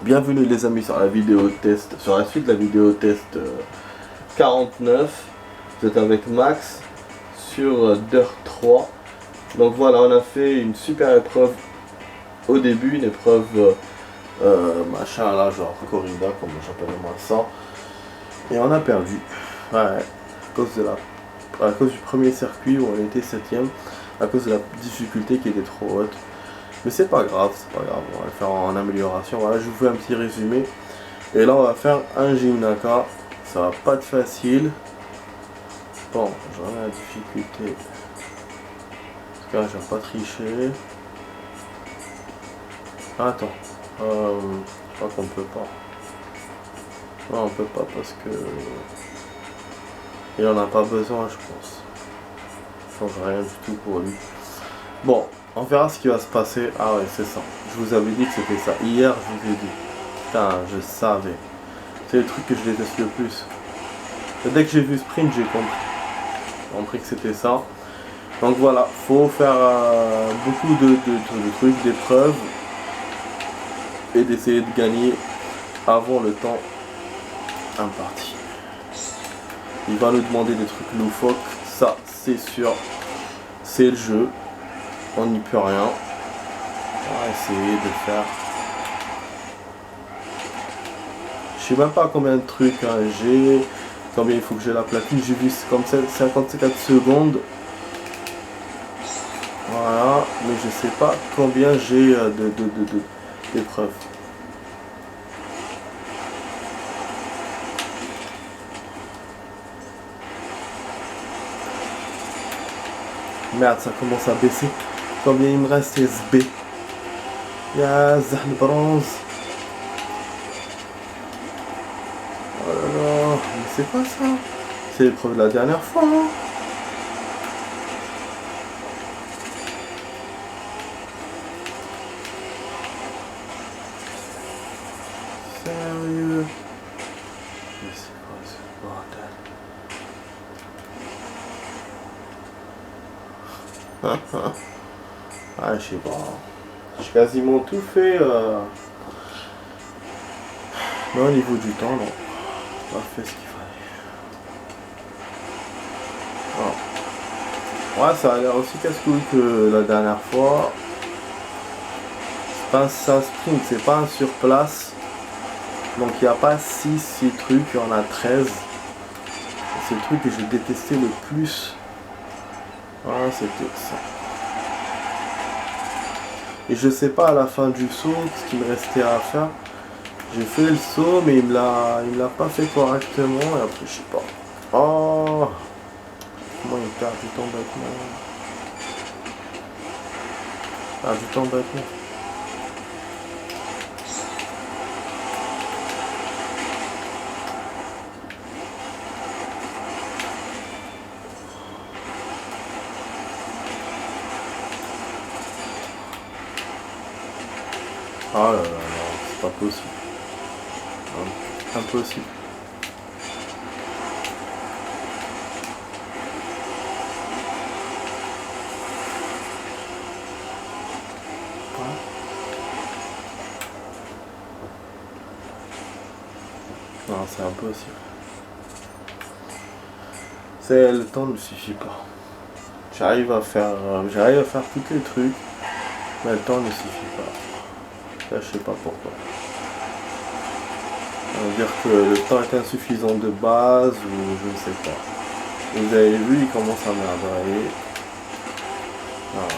Bienvenue les amis sur la vidéo test, sur la suite de la vidéo test 49. Vous êtes avec Max sur Dirt 3. Donc voilà, on a fait une super épreuve au début, une épreuve machin là, genre corrida comme j'appelle moi ça. Et on a perdu. Ouais, à cause du premier circuit où on était 7ème, à cause de la difficulté qui était trop haute. Mais c'est pas grave, on va le faire en amélioration. Voilà, je vous fais un petit résumé. Et là on va faire un Gymnaka. Ça va pas être facile. Bon, j'en ai la difficulté. Parce que là j'aime pas tricher. Ah, attends. Je crois qu'on peut pas. Non, on peut pas parce que il en a pas besoin, je pense. Ça change rien du tout pour lui. Bon, on verra ce qui va se passer. Ah ouais, c'est ça. Je vous avais dit que c'était ça. Hier, je vous ai dit. Putain, je savais. C'est le truc que je déteste le plus. Et dès que j'ai vu Sprint, j'ai compris que c'était ça. Donc voilà, faut faire beaucoup de trucs, d'épreuves. Et d'essayer de gagner avant le temps imparti. Il va nous demander des trucs loufoques. Ça, c'est sûr. C'est le jeu. On n'y peut rien. On va essayer de faire. Je sais même pas combien de trucs j'ai. Combien il faut que j'ai la platine. J'ai vu comme ça 54 secondes. Voilà. Mais je sais pas combien j'ai d'épreuves. Merde, ça commence à baisser. Combien il me reste SB? Ya Zahl bronze. Oh là là, mais c'est pas ça. C'est l'épreuve de la dernière fois. Hein. Sérieux? Mais c'est quoi ce bordel? Ah, je sais pas. J'ai quasiment tout fait. Mais au niveau du temps, non. J'ai pas fait ce qu'il fallait. Oh. Ouais, ça a l'air aussi casse-couille que la dernière fois. C'est pas un sprint, c'est pas un sur place. Donc il n'y a pas 6 trucs, il y en a 13. C'est le truc que j'ai détesté le plus. Voilà, c'était ça. Et je sais pas à la fin du saut ce qu'il me restait à faire. J'ai fait le saut mais il me l'a pas fait correctement et après je sais pas. Oh, comment il perd du temps bêtement. Ah, du temps bêtement. Oh là là, non, c'est pas possible. Impossible. Non, c'est impossible. Le temps ne suffit pas. J'arrive à faire tous les trucs, mais le temps ne suffit pas. Là, je sais pas pourquoi. Ça veut dire que le temps est insuffisant de base ou je ne sais pas. Vous avez vu, il commence à merder. Voilà.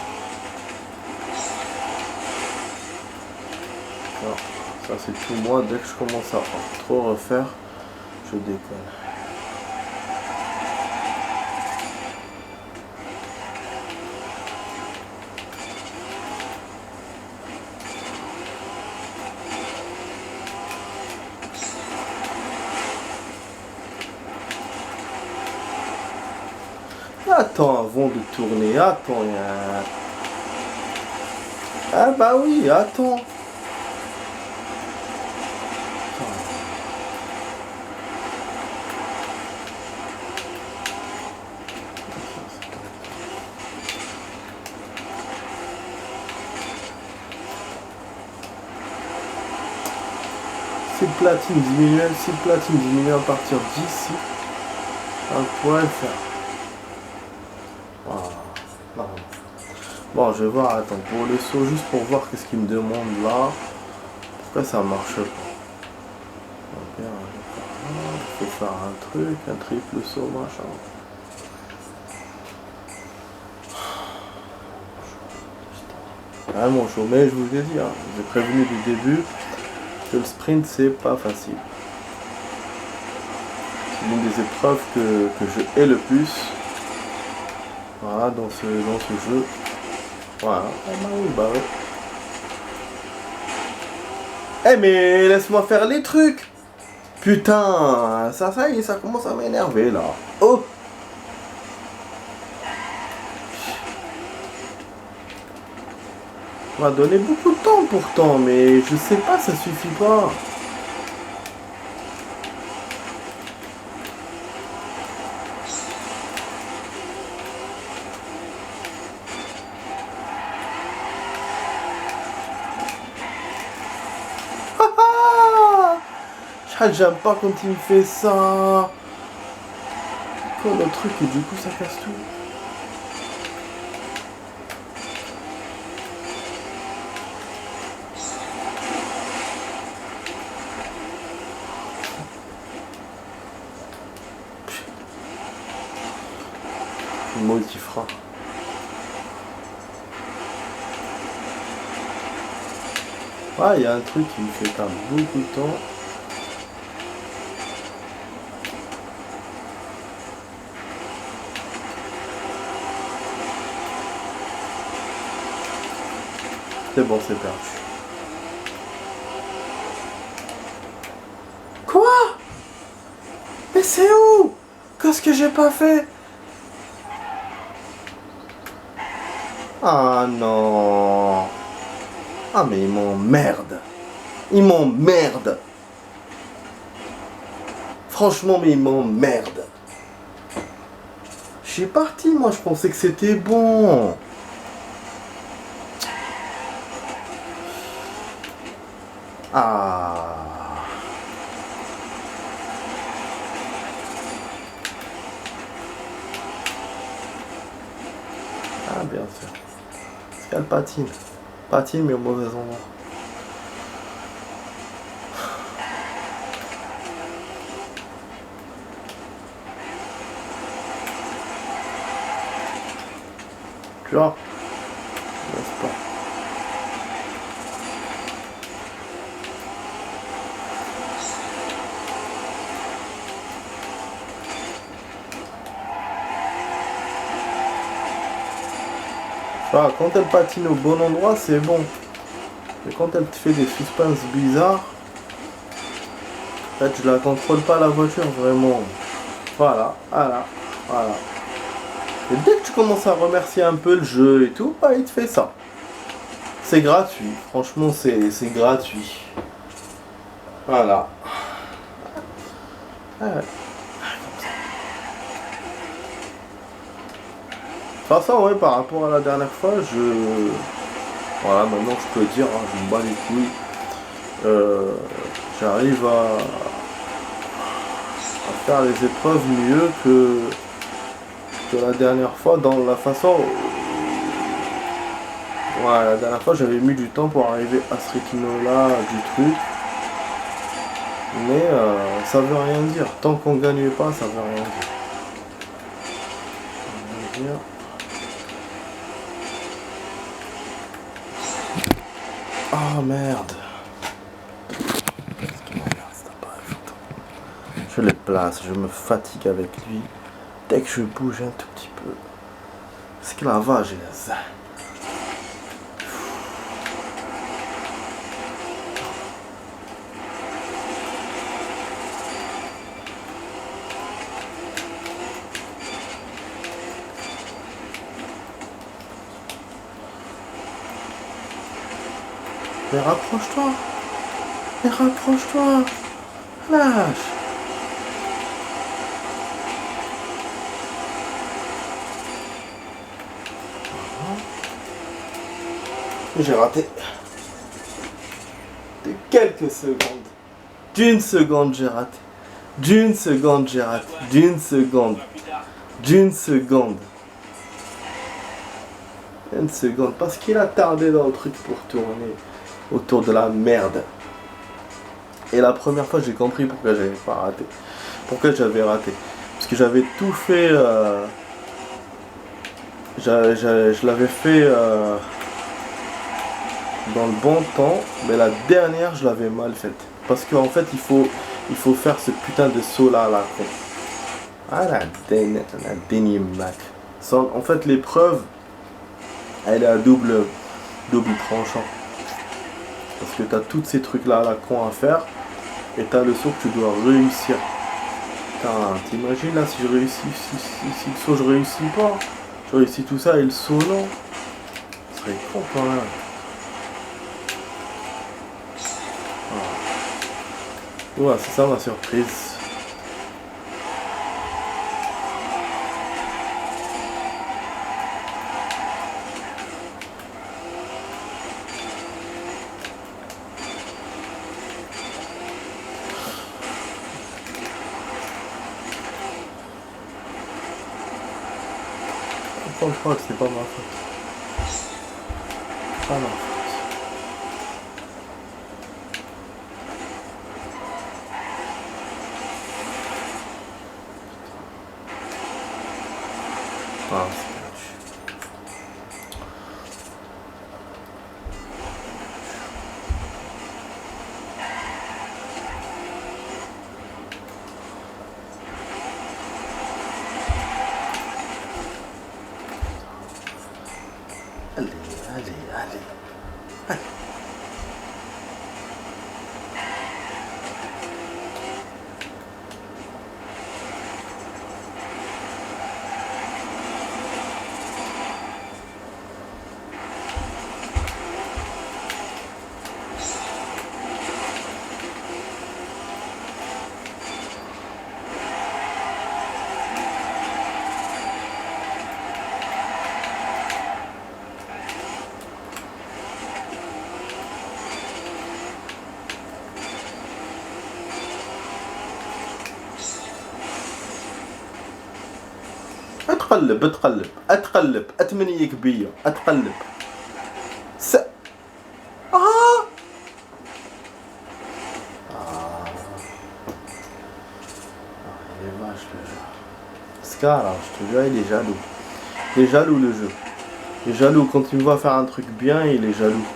Non, ça c'est tout moi. Dès que je commence à trop refaire, je déconne. Attends avant de tourner, attends. Ah bah oui, attends. Si le platine diminue à partir d'ici, on pourrait le faire. Voilà. Non. Bon, je vais voir, attends, pour le saut, juste pour voir qu'est-ce qu'il me demande là. Pourquoi ça marche pas? Ok, il faut faire un truc, un triple saut, machin. Vraiment chaud, mais je vous ai dit, hein, j'ai prévenu du début que le sprint c'est pas facile. C'est l'une des épreuves que je hais le plus. Voilà, dans ce jeu. Voilà. Bah ouais. Eh mais laisse-moi faire les trucs. Putain, ça y est, ça commence à m'énerver là. Oh. On m'a donné beaucoup de temps pourtant, mais je sais pas, ça suffit pas. J'aime pas quand il me fait ça. Quoi le truc et du coup ça casse tout. Multifra. Ah, il y a un truc qui me fait perdre beaucoup de temps. C'est bon, c'est perdu. Quoi? Mais c'est où? Qu'est-ce que j'ai pas fait? Ah non. Ah mais ils m'emmerdent. Ils m'emmerdent. Franchement, mais ils m'emmerdent. Je suis parti, moi je pensais que c'était bon. Ah. Ah bien sûr. Parce qu'elle patine. Patine mais au mauvais endroit. Tu vois? N'est-ce pas? Ah, quand elle patine au bon endroit, c'est bon. Mais quand elle te fait des suspens bizarres, en fait, je la contrôle pas la voiture vraiment. Voilà, voilà, voilà. Et dès que tu commences à remercier un peu le jeu et tout, bah, il te fait ça. C'est gratuit, franchement, c'est gratuit. Voilà. Ah ouais. De toute façon, ouais, par rapport à la dernière fois, voilà, maintenant je peux dire, hein, je me bats les couilles. J'arrive à faire les épreuves mieux que la dernière fois, dans la façon. Ouais, la dernière fois j'avais mis du temps pour arriver à ce rythme-là du truc. Mais ça veut rien dire. Tant qu'on gagne pas, ça veut rien dire. Oh merde. Je les place, je me fatigue avec lui. Dès que je bouge un tout petit peu. Esclavage, les gars. Mais rapproche-toi. Mais rapproche-toi. Lâche. J'ai raté. De quelques secondes. D'une seconde, j'ai raté. D'une seconde, j'ai raté. D'une seconde. D'une seconde. Une seconde. Parce qu'il a tardé dans le truc pour tourner autour de la merde. Et la première fois, j'ai compris pourquoi j'avais pas raté. Pourquoi j'avais raté. Parce que j'avais tout fait... je l'avais fait dans le bon temps. Mais la dernière, je l'avais mal faite. Parce qu'en fait, il faut faire ce putain de saut là à la con. Ah la dénime Mac. En fait, l'épreuve, elle est à double tranchant. Parce que t'as tous ces trucs là à la con à faire. Et t'as le saut que tu dois réussir. Putain, t'imagines là si je réussis, si le saut je réussis pas. Je réussis tout ça et le saut non. Ce serait con quand même. Ouais, c'est ça ma surprise. Je crois que c'est pas ma faute. Pas ma faute. Ah, c'est allez. اتقلب اتمنيك بيا اتقلب il est vache le jeu. Scar, je te jure, il est jaloux. Il est jaloux le jeu. Il est jaloux quand il me voit faire un truc bien, il est jaloux.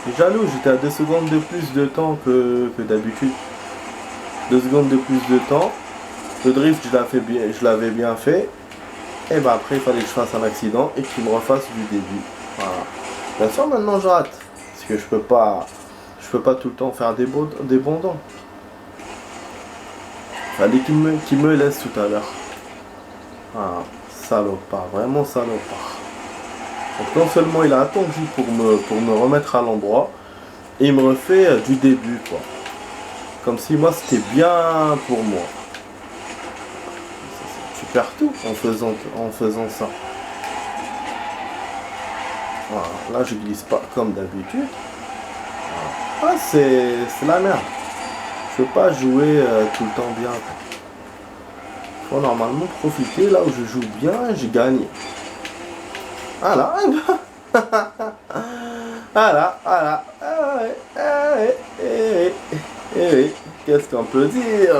Il est jaloux, j'étais à 2 secondes de plus de temps que d'habitude. 2 secondes de plus de temps. Le drift, je l'avais bien fait. Et bah après, il fallait que je fasse un accident et qu'il me refasse du début. Voilà. Bien sûr, maintenant je rate. Parce que je peux pas tout le temps faire des bons dents. Fallait qu'il me laisse tout à l'heure. Ah, salopard, vraiment salopard. Donc non seulement il a attendu pour me remettre à l'endroit, et il me refait du début quoi. Comme si moi c'était bien pour moi. Tu perds tout en faisant ça. Voilà, là je glisse pas comme d'habitude. Ah c'est la merde. Je peux pas jouer tout le temps bien. Il faut normalement profiter là où je joue bien et j'ai gagné. Voilà. Voilà. Oui. Qu'est-ce qu'on peut dire?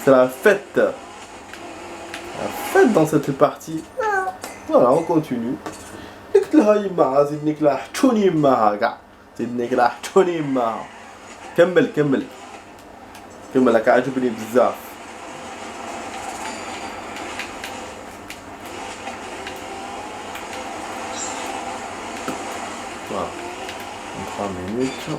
C'est la fête. La fête dans cette partie. Voilà, on continue. كمل لك عجبني بزاف. Voilà. 3 minutes.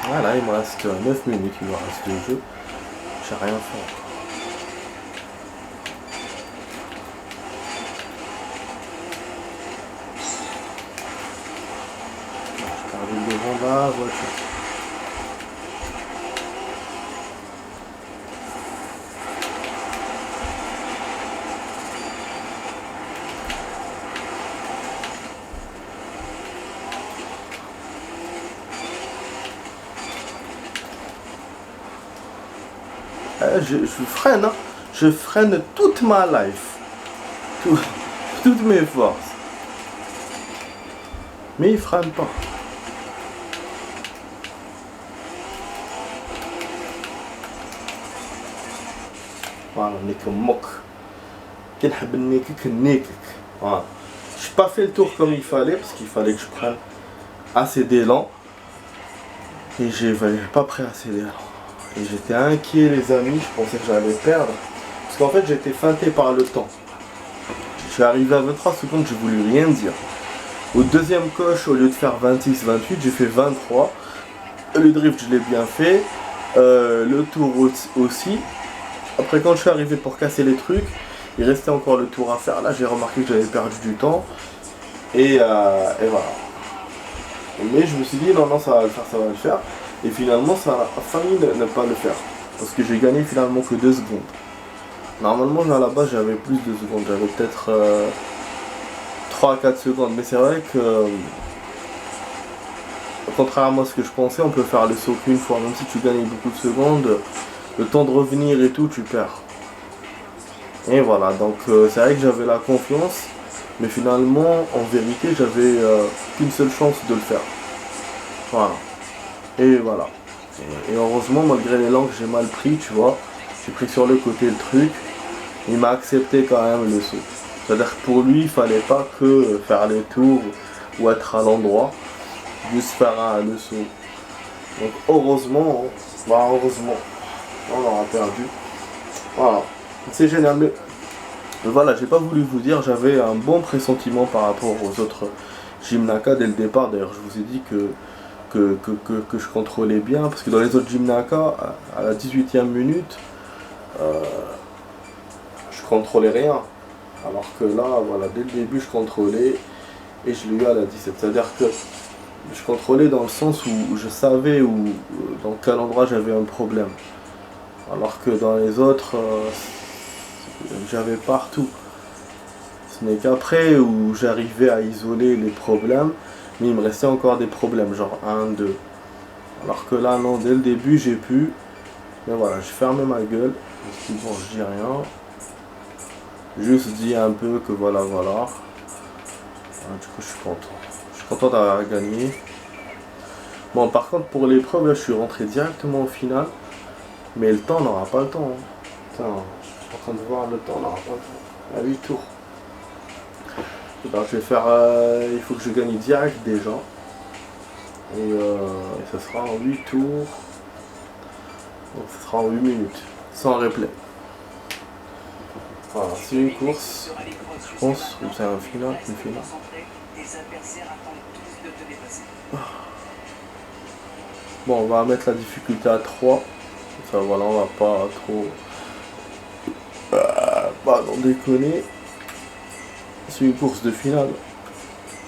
Voilà, il me reste 9 minutes, il me reste le jeu. J'ai rien fait encore. Devant la voiture. je freine, hein. Je freine toute ma life. Toutes mes forces. Mais il freine pas. Voilà, on est comme moque. Voilà. Je n'ai pas fait le tour comme il fallait, parce qu'il fallait que je prenne assez d'élan. Et j'avais pas pris assez d'élan. Et j'étais inquiet les amis, je pensais que j'allais perdre. Parce qu'en fait j'étais feinté par le temps. Je suis arrivé à 23 secondes, j'ai voulu rien dire. Au deuxième coche, au lieu de faire 26-28, j'ai fait 23. Le drift je l'ai bien fait. Le tour aussi. Après quand je suis arrivé pour casser les trucs, il restait encore le tour à faire. Là j'ai remarqué que j'avais perdu du temps. Et voilà. Mais je me suis dit non ça va le faire, ça va le faire. Et finalement ça a failli ne pas le faire. Parce que j'ai gagné finalement que 2 secondes. Normalement à la base j'avais plus de secondes. J'avais peut-être 3-4 secondes. Mais c'est vrai que contrairement à ce que je pensais, on peut faire le saut qu'une fois. Même si tu gagnes beaucoup de secondes, le temps de revenir et tout tu perds. Et voilà, donc c'est vrai que j'avais la confiance. Mais finalement, en vérité, j'avais qu'une seule chance de le faire. Voilà. Et voilà. Et heureusement, malgré les langues, j'ai mal pris, tu vois. J'ai pris sur le côté le truc. Il m'a accepté quand même le saut. C'est-à-dire que pour lui, il fallait pas que faire les tours ou être à l'endroit. Juste faire le saut. Donc heureusement, on aura perdu. Voilà. C'est génial. Mais voilà, j'ai pas voulu vous dire, j'avais un bon pressentiment par rapport aux autres Gymnaka dès le départ. D'ailleurs, je vous ai dit que je contrôlais bien, parce que dans les autres Gymnaka, à la 18e minute, je contrôlais rien. Alors que là, voilà, dès le début, je contrôlais et je l'ai eu à la 17. C'est-à-dire que je contrôlais dans le sens où je savais dans quel endroit j'avais un problème. Alors que dans les autres, j'avais partout. Ce n'est qu'après où j'arrivais à isoler les problèmes, mais il me restait encore des problèmes, genre 1, 2. Alors que là, non, dès le début, j'ai pu. Mais voilà, j'ai fermé ma gueule. Je me suis dit, bon, je dis rien. Juste dit un peu que voilà. Du coup, je suis content. Je suis content d'avoir gagné. Bon, par contre, pour l'épreuve, là, je suis rentré directement au final. Mais le temps, on n'aura pas le temps. Hein. Putain, je suis en train de voir le temps, on n'aura pas le temps. À 8 tours. Alors, je vais faire. Il faut que je gagne direct déjà. Et ça sera en 8 tours. Donc, ça sera en 8 minutes. Sans replay. Voilà, c'est une course. Je pense que c'est un final. Une finale. Bon, on va mettre la difficulté à 3. Ça, voilà, on va pas trop. Non déconner. C'est une course de finale.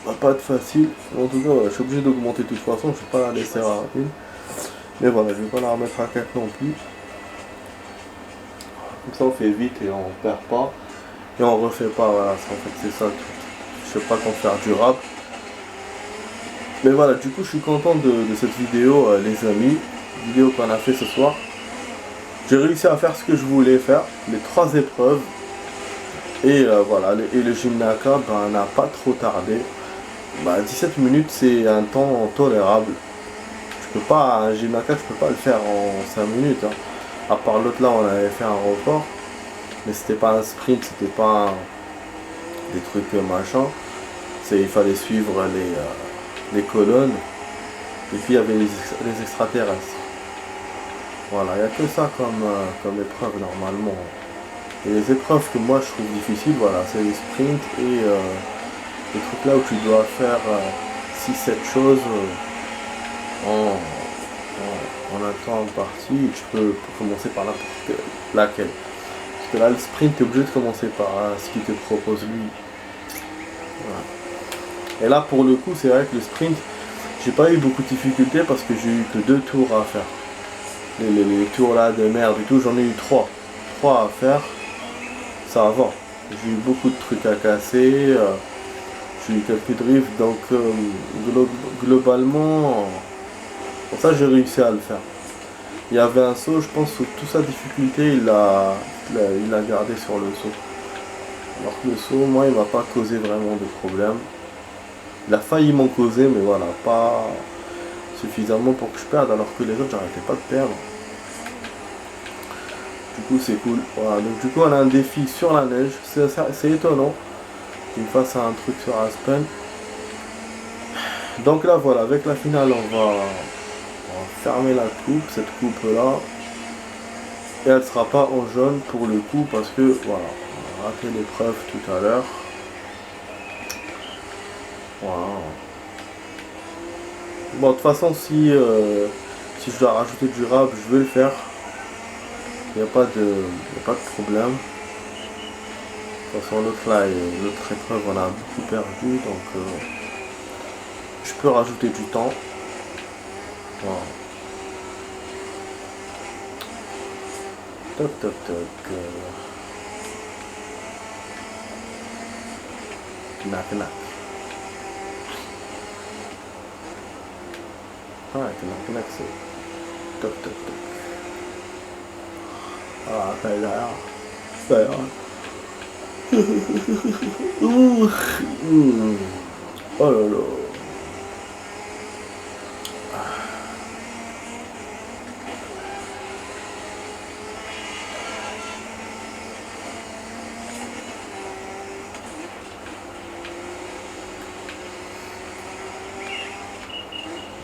Ça va pas être facile. En tout cas, voilà, je suis obligé d'augmenter de toute façon. Je vais pas la laisser à 1. Mais voilà, je vais pas la remettre à 4 non plus. Comme ça, on fait vite et on perd pas. Et on refait pas. Voilà, en fait, c'est ça. Je sais pas quand faire durable. Mais voilà, du coup, je suis content de cette vidéo, les amis. Vidéo qu'on a fait ce soir. J'ai réussi à faire ce que je voulais faire. Les 3 épreuves. Et voilà, et le Gymnaka n'a pas trop tardé. 17 minutes, c'est un temps tolérable. Je peux pas, un Gymnaka, je peux pas le faire en 5 minutes. Hein. À part l'autre là, on avait fait un report. Mais c'était pas un sprint, c'était pas des trucs machin. Il fallait suivre les colonnes. Et puis il y avait les extraterrestres. Voilà, il n'y a que ça comme épreuve normalement. Et les épreuves que moi je trouve difficiles, voilà, c'est les sprints et les trucs là où tu dois faire 6-7 choses en un temps imparti, et tu peux commencer par n'importe laquelle. Parce que là le sprint, tu es obligé de commencer par ce qu'il te propose lui. Voilà. Et là pour le coup c'est vrai que le sprint, j'ai pas eu beaucoup de difficultés parce que j'ai eu que 2 tours à faire. Les tours là de merde et tout, j'en ai eu 3 à faire. Ça va. J'ai eu beaucoup de trucs à casser, j'ai eu quelques drifts, donc globalement, pour ça j'ai réussi à le faire. Il y avait un saut, je pense, sous toute sa difficulté, il l'a gardé sur le saut. Alors que le saut, moi, il m'a pas causé vraiment de problème. Il a failli m'en causer, mais voilà, pas suffisamment pour que je perde, alors que les autres, j'arrêtais pas de perdre. Du coup, c'est cool. Voilà, donc du coup, on a un défi sur la neige. C'est étonnant qu'il me fasse un truc sur Aspen. Donc là, voilà, avec la finale, on va fermer la coupe, cette coupe-là. Et elle sera pas en jaune pour le coup, parce que, voilà, on a raté l'épreuve tout à l'heure. Voilà. Bon, de toute façon, si je dois rajouter du rab, je vais le faire. Il n'y a pas de problème. De toute façon, l'autre épreuve, on a beaucoup perdu, donc je peux rajouter du temps. Voilà. Toc toc toc. Knack knack. Ah, knack knack, c'est toc toc toc. Ah, ça y est, ça y est. Oh là là.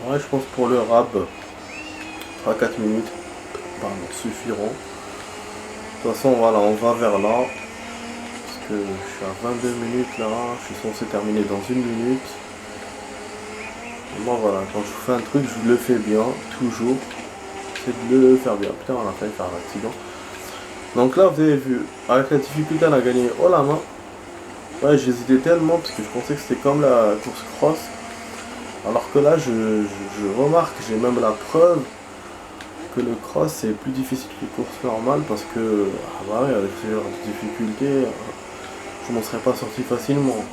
Ouais, je pense pour le rab, 3-4 minutes suffiront. De toute façon, voilà, on va vers là. Parce que je suis à 22 minutes là, je suis censé terminer dans 1 minute. Et moi, voilà, quand je fais un truc, je le fais bien, toujours. C'est de le faire bien. Putain, on a failli faire un accident. Donc là, vous avez vu, avec la difficulté, on a gagné haut la main. Ouais, j'hésitais tellement parce que je pensais que c'était comme la course cross. Alors que là, je remarque, j'ai même la preuve que le cross c'est plus difficile que les courses normales parce que, ah bah ouais, avec ce genre de difficulté, je m'en serais pas sorti facilement.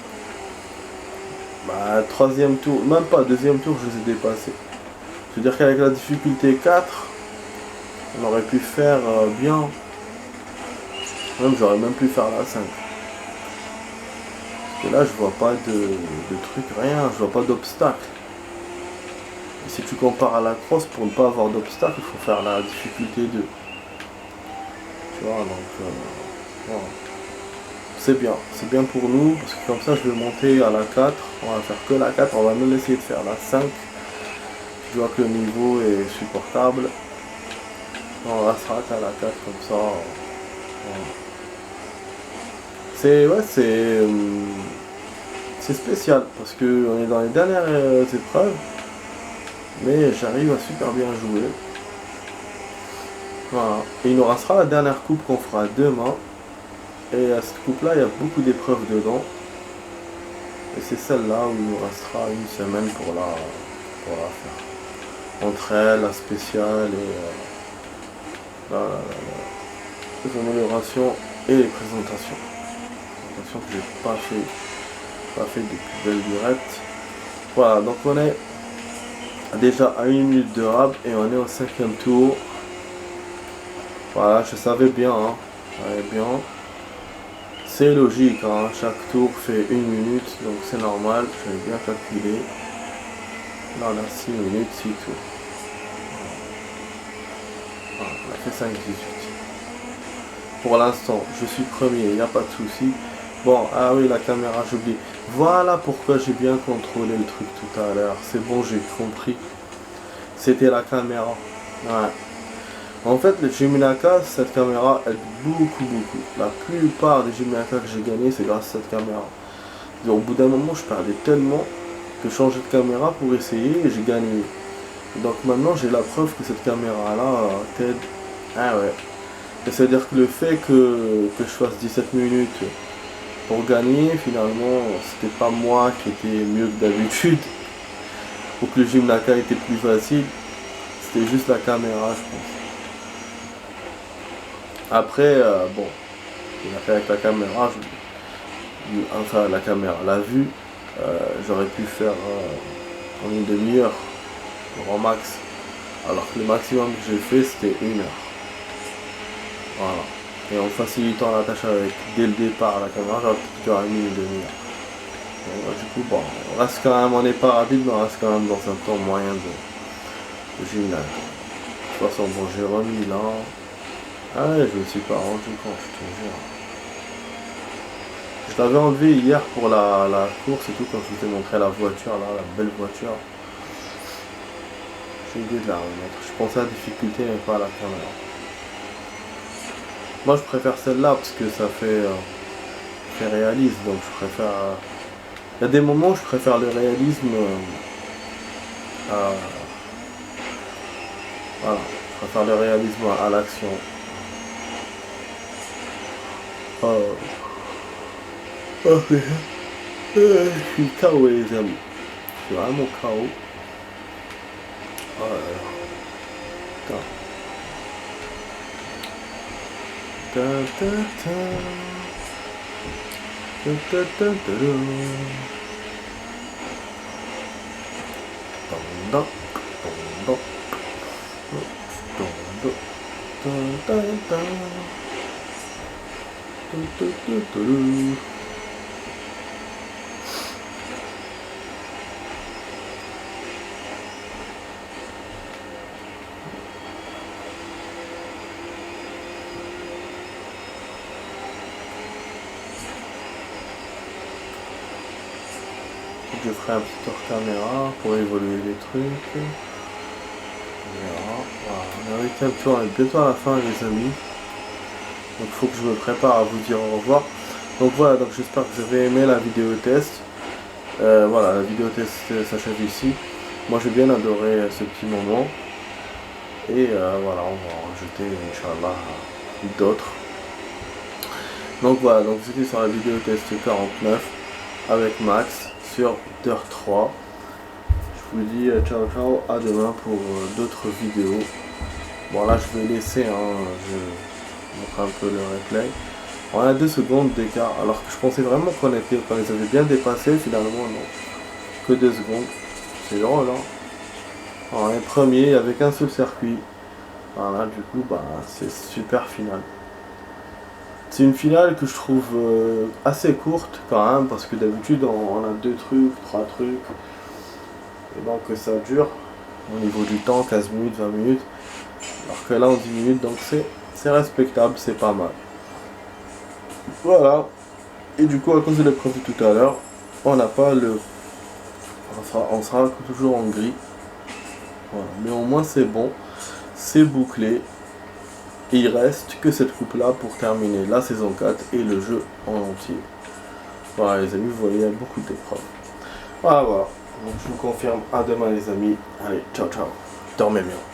Bah, troisième tour, même pas, deuxième tour, je les ai dépassés. C'est-à-dire qu'avec la difficulté 4, on aurait pu faire bien. Même, j'aurais même pu faire la 5. Parce que là, je vois pas de truc, rien, je vois pas d'obstacle. Et si tu compares à la cross, pour ne pas avoir d'obstacle, il faut faire la difficulté 2. Tu vois, donc, voilà. C'est bien pour nous, parce que comme ça, je vais monter à la 4. On va faire que la 4, on va même essayer de faire la 5. Je vois que le niveau est supportable. On va se rater à la 4 comme ça. Voilà. C'est spécial parce que on est dans les dernières épreuves, mais j'arrive à super bien jouer. Voilà. Et il nous restera la dernière coupe qu'on fera demain. Et à cette coupe là, il y a beaucoup d'épreuves dedans. Et c'est celle-là où il nous restera une semaine pour la faire. Entre elles, la spéciale et les améliorations et les présentations. Que j'ai pas fait depuis belle lurette. Voilà, donc on est déjà à 1 minute de rab et on est au 5e tour. Voilà, je savais bien, hein. Bien. C'est logique, hein. Chaque tour fait 1 minute, donc c'est normal, j'avais bien calculé. Là on a 6 minutes, 6 tours. Voilà, on a fait 5-18. Pour l'instant, je suis premier, il n'y a pas de souci. Bon, ah oui, la caméra, j'oublie. Voilà pourquoi j'ai bien contrôlé le truc tout à l'heure. C'est bon, j'ai compris. C'était la caméra. Ouais. En fait, le Jiminaka, cette caméra aide beaucoup. La plupart des Jiminaka que j'ai gagné, c'est grâce à cette caméra. Et au bout d'un moment, je perdais tellement que je changeais de caméra pour essayer et j'ai gagné. Donc maintenant, j'ai la preuve que cette caméra-là t'aide. Ah ouais. C'est-à-dire que le fait que je fasse 17 minutes pour gagner, finalement, c'était pas moi qui étais mieux que d'habitude, ou que le Jiminaka était plus facile, c'était juste la caméra, je pense. Après, bon, il a fait avec la caméra, enfin la caméra, la vue, j'aurais pu faire en une demi-heure, grand max. Alors que le maximum que j'ai fait c'était 1 heure. Voilà. Et en facilitant la tâche avec dès le départ la caméra, j'aurais peut-être duré 1 heure. Du coup, bon, on n'est pas rapide, mais on reste quand même dans un temps moyen de gymnase. De toute façon, bon, j'ai remis là. Ah ouais, je me suis pas rendu compte, je te jure. Je l'avais enlevé hier pour la course et tout, quand je vous ai montré la voiture, là, la belle voiture. J'ai oublié de la remettre. Je pensais à la difficulté, mais pas à la caméra. Moi, je préfère celle-là parce que ça fait réaliste, donc je préfère. Il y a des moments où je préfère le réalisme à. Voilà, je préfère le réalisme à l'action. Je suis KO les amis. Je suis vraiment KO. Oh là là. Putain. Ta ta ta. Ta ta ta ta ta. Tonda. Tonda. Tonda. Ta ta ta. Ta ta ta ta. Je ferai un petit tour caméra pour évoluer les trucs. On verra. Voilà, on a arrêté un tour, on est bientôt à la fin les amis. Donc il faut que je me prépare à vous dire au revoir. Donc voilà, donc j'espère que vous avez aimé la vidéo test. Voilà, la vidéo test s'achève ici. Moi j'ai bien adoré ce petit moment. Et voilà, on va en rajouter Inch'Allah d'autres. Donc voilà, donc c'était sur la vidéo test 49 avec Max sur Dirt 3. Je vous dis ciao ciao, à demain pour d'autres vidéos. Bon là je vais laisser, je montre un peu le replay. On a 2 secondes d'écart, alors que je pensais vraiment qu'on les avait bien dépassés, finalement non. Que 2 secondes. C'est drôle hein. On est premier avec un seul circuit. Voilà, du coup bah c'est super final. C'est une finale que je trouve assez courte quand même, parce que d'habitude on a 2 trucs, 3 trucs, et donc ça dure au niveau du temps, 15 minutes, 20 minutes, alors que là en 10 minutes, donc c'est respectable, c'est pas mal. Voilà, et du coup à cause de l'épreuve de tout à l'heure, on n'a pas le... On sera toujours en gris, voilà. Mais au moins c'est bon, c'est bouclé. Et il reste que cette coupe là pour terminer la saison 4 et le jeu en entier. Voilà les amis, vous voyez, il y a beaucoup d'épreuves. Voilà, voilà. Donc je vous confirme, à demain les amis. Allez, ciao ciao. Dormez bien.